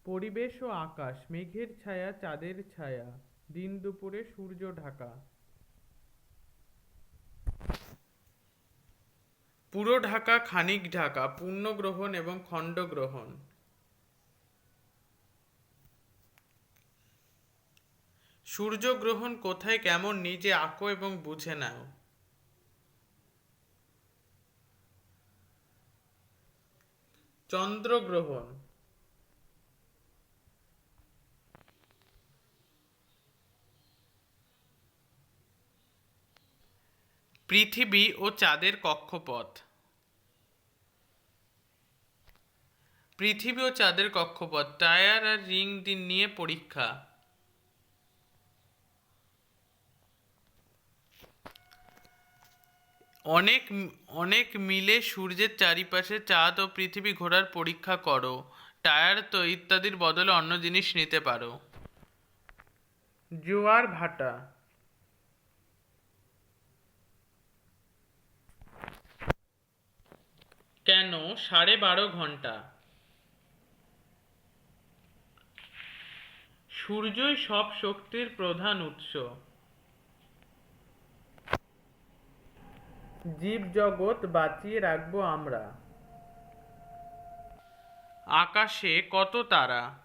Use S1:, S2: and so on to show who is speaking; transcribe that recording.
S1: পরিবেশ ও আকাশ, মেঘের ছায়া চাঁদের ছায়া, দিন দুপুরে সূর্য ঢাকা। পুরো ঢাকা, খানিক ঢাকা, পূর্ণগ্রহণ এবং খণ্ডগ্রহণ। সূর্যগ্রহণ কোথায় কেমন নিজে আঁকো এবং বুঝে নাও। চন্দ্রগ্রহণ। পৃথিবী ও চাঁদের কক্ষপথ। পৃথিবী ও চাঁদের কক্ষপথ, টায়ার আর রিং নিয়ে পরীক্ষা। অনেক অনেক মিলে সূর্যের চারিপাশে চাঁদ ও পৃথিবী ঘোরার পরীক্ষা করো। টায়ার তো ইত্যাদির বদলে অন্য জিনিস নিতে পারো। জোয়ার ভাটা। কেন 12.5 ঘন্টা? সূর্যই সব শক্তির প্রধান উৎস। জীবজগৎ বাঁচিয়ে রাখবো আমরা। আকাশে কত তারা?